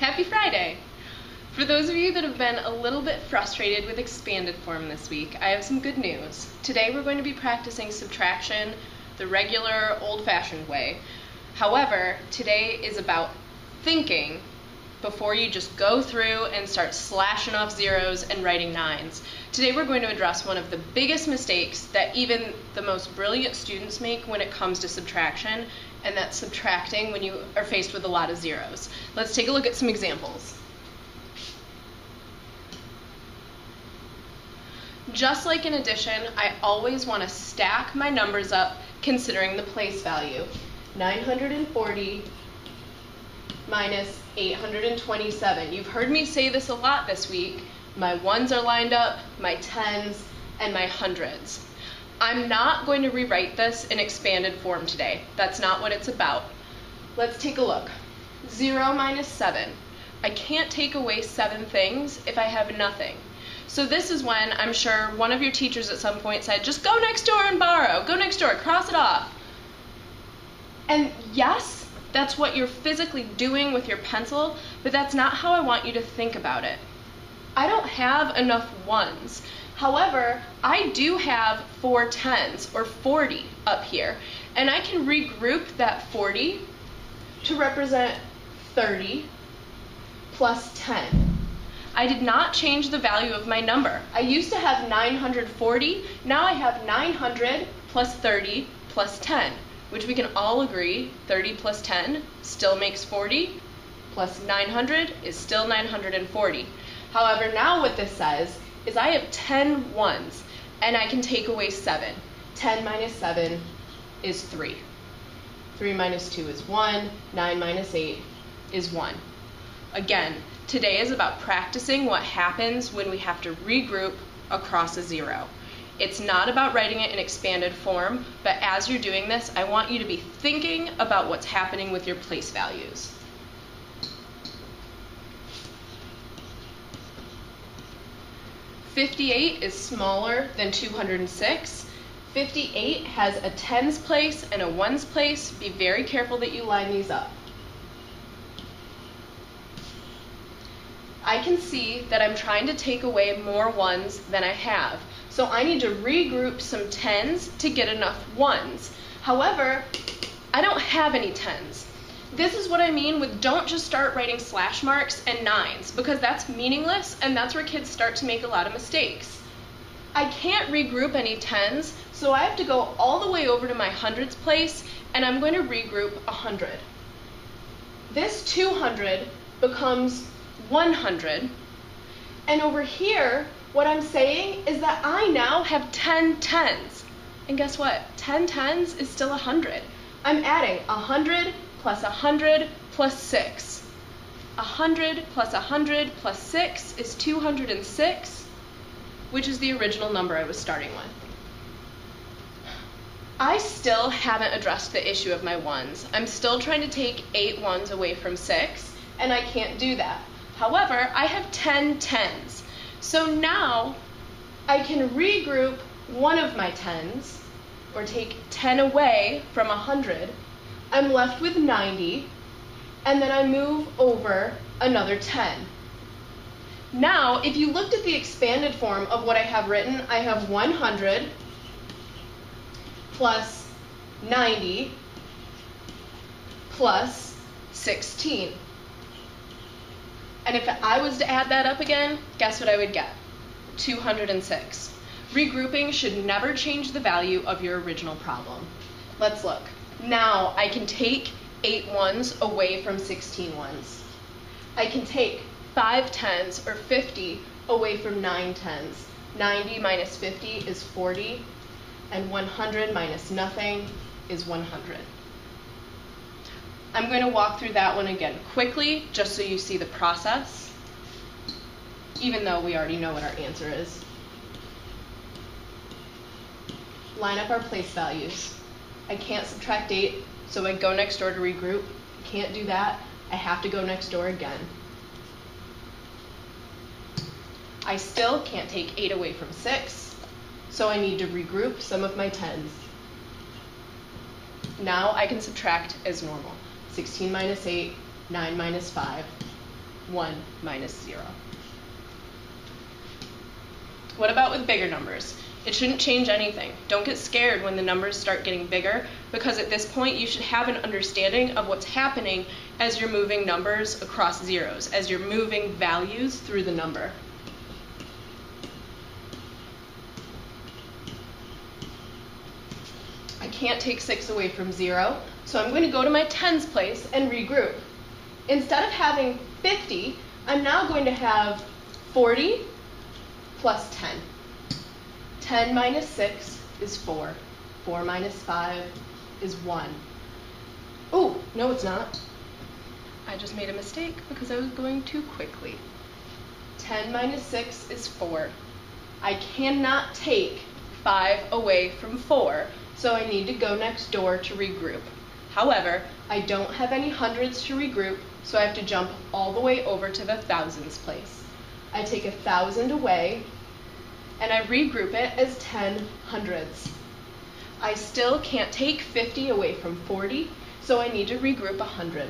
Happy Friday! For those of you that have been a little bit frustrated with expanded form this week, I have some good news. Today we're going to be practicing subtraction the regular, old-fashioned way. However, today is about thinking before you just go through and start slashing off zeros and writing nines. Today we're going to address one of the biggest mistakes that even the most brilliant students make when it comes to subtraction, and that's subtracting when you are faced with a lot of zeros. Let's take a look at some examples. Just like in addition, I always want to stack my numbers up considering the place value. 940 minus 827. You've heard me say this a lot this week. My ones are lined up, my tens, and my hundreds. I'm not going to rewrite this in expanded form today. That's not what it's about. Let's take a look. 0 minus 7. I can't take away 7 things if I have nothing. So this is when I'm sure one of your teachers at some point said, just go next door and borrow. Go next door, cross it off. And yes, that's what you're physically doing with your pencil, but that's not how I want you to think about it. I don't have enough ones. However, I do have 4 tens, or 40, up here, and I can regroup that 40 to represent 30 plus 10. I did not change the value of my number. I used to have 940, now I have 900 plus 30 plus 10, which we can all agree 30 plus 10 still makes 40, plus 900 is still 940. However, now what this says is I have 10 ones, and I can take away 7. 10 minus 7 is 3. 3 minus 2 is 1. 9 minus 8 is 1. Again, today is about practicing what happens when we have to regroup across a zero. It's not about writing it in expanded form, but as you're doing this, I want you to be thinking about what's happening with your place values. $58 is smaller than 206. 58 has a tens place and a ones place. Be very careful that you line these up. I can see that I'm trying to take away more ones than I have. So I need to regroup some tens to get enough ones. However, I don't have any tens. This is what I mean with don't just start writing slash marks and nines, because that's meaningless and that's where kids start to make a lot of mistakes. I can't regroup any tens, so I have to go all the way over to my hundreds place, and I'm going to regroup 100. This 200 becomes 100, and over here, what I'm saying is that I now have 10 tens. And guess what? 10 tens is still 100. I'm adding 100 plus 100 plus 6. 100 plus 100 plus 6 is 206, which is the original number I was starting with. I still haven't addressed the issue of my ones. I'm still trying to take 8 ones away from 6, and I can't do that. However, I have 10 tens. So now I can regroup one of my tens, or take 10 away from 100. I'm left with 90, and then I move over another 10. Now, if you looked at the expanded form of what I have written, I have 100 plus 90 plus 16. And if I was to add that up again, guess what I would get? 206. Regrouping should never change the value of your original problem. Let's look. Now I can take 8 ones away from 16 ones. I can take 5 tens, or 50, away from 9 tens. 90 minus 50 is 40, and 100 minus nothing is 100. I'm going to walk through that one again quickly, just so you see the process, even though we already know what our answer is. Line up our place values. I can't subtract 8, so I go next door to regroup. Can't do that. I have to go next door again. I still can't take 8 away from 6, so I need to regroup some of my tens. Now I can subtract as normal. 16 minus 8, 9 minus 5. 1 minus 0. What about with bigger numbers? It shouldn't change anything. Don't get scared when the numbers start getting bigger, because at this point you should have an understanding of what's happening as you're moving numbers across zeros, as you're moving values through the number. I can't take 6 away from 0, so I'm going to go to my tens place and regroup. Instead of having 50, I'm now going to have 40 plus 10. 10 minus 6 is 4. 4 minus 5 is 1. Oh, no it's not. I just made a mistake because I was going too quickly. 10 minus 6 is 4. I cannot take 5 away from 4, so I need to go next door to regroup. However, I don't have any hundreds to regroup, so I have to jump all the way over to the thousands place. I take 1,000 away, and I regroup it as 10 hundreds. I still can't take 50 away from 40, so I need to regroup 100.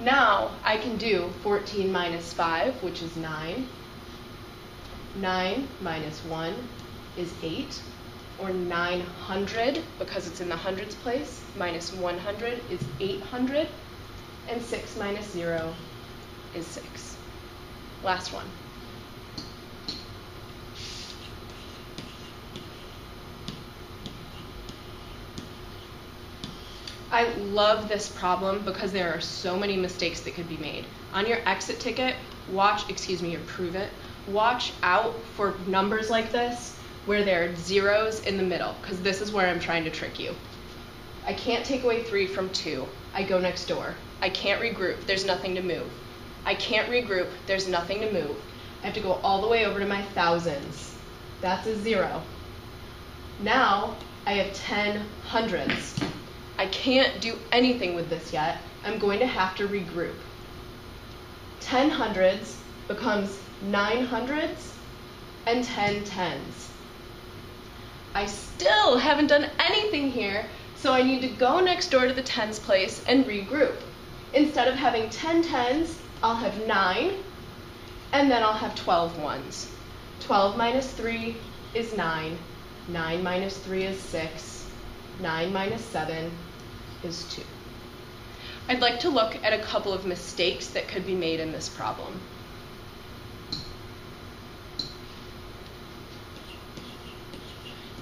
Now I can do 14 minus 5, which is 9. 9 minus 1 is 8, or 900, because it's in the hundreds place, minus 100 is 800, and 6 minus 0 is 6. Last one. I love this problem because there are so many mistakes that could be made. On your exit ticket, prove it, watch out for numbers like this where there are zeros in the middle, because this is where I'm trying to trick you. I can't take away 3 from 2. I go next door. I can't regroup. There's nothing to move. I can't regroup. There's nothing to move. I have to go all the way over to my thousands. That's a 0. Now I have 10 hundreds. I can't do anything with this yet. I'm going to have to regroup. 10 hundreds becomes 9 hundreds and 10 tens. I still haven't done anything here, so I need to go next door to the tens place and regroup. Instead of having 10 tens, I'll have 9, and then I'll have 12 ones. 12 minus 3 is 9. 9 minus 3 is 6. 9 minus 7 is 2. I'd like to look at a couple of mistakes that could be made in this problem.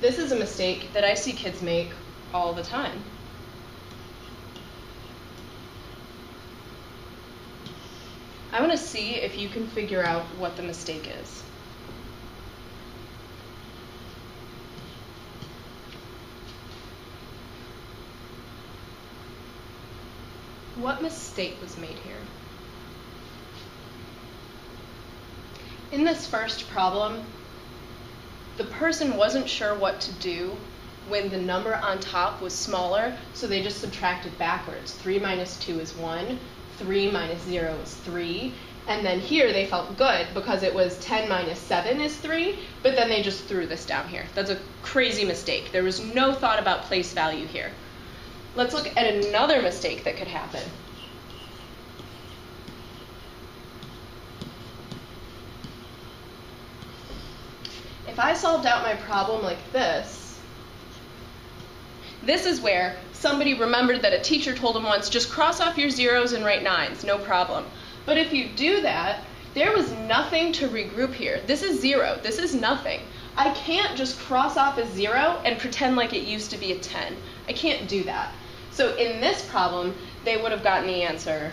This is a mistake that I see kids make all the time. I want to see if you can figure out what the mistake is. What mistake was made here? In this first problem, the person wasn't sure what to do when the number on top was smaller, so they just subtracted backwards. 3 minus 2 is 1, 3 minus 0 is 3, and then here they felt good because it was 10 minus 7 is 3, but then they just threw this down here. That's a crazy mistake. There was no thought about place value here. Let's look at another mistake that could happen. If I solved out my problem like this, this is where somebody remembered that a teacher told them once, just cross off your zeros and write 9s, no problem. But if you do that, there was nothing to regroup here. This is 0, this is nothing. I can't just cross off a 0 and pretend like it used to be a 10. I can't do that. So in this problem, they would have gotten the answer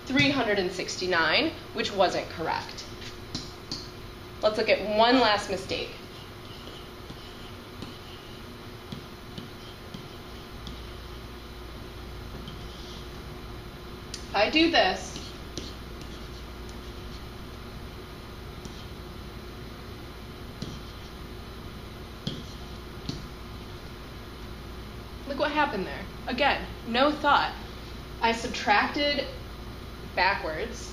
369, which wasn't correct. Let's look at one last mistake. If I do this, look what happened there. Again, no thought. I subtracted backwards.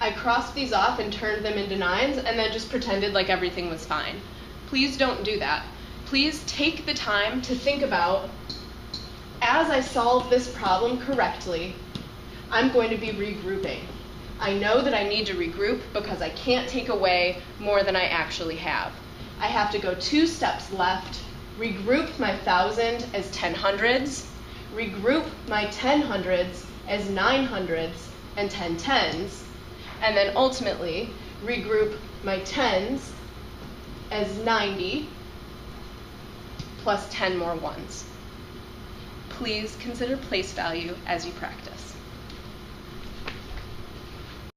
I crossed these off and turned them into 9s and then just pretended like everything was fine. Please don't do that. Please take the time to think about as I solve this problem correctly, I'm going to be regrouping. I know that I need to regroup because I can't take away more than I actually have. I have to go 2 steps left, regroup my 1,000 as 10 hundreds, regroup my 10 hundreds as 9 hundreds and 10 tens, and then ultimately regroup my tens as 90 plus 10 more ones. Please consider place value as you practice.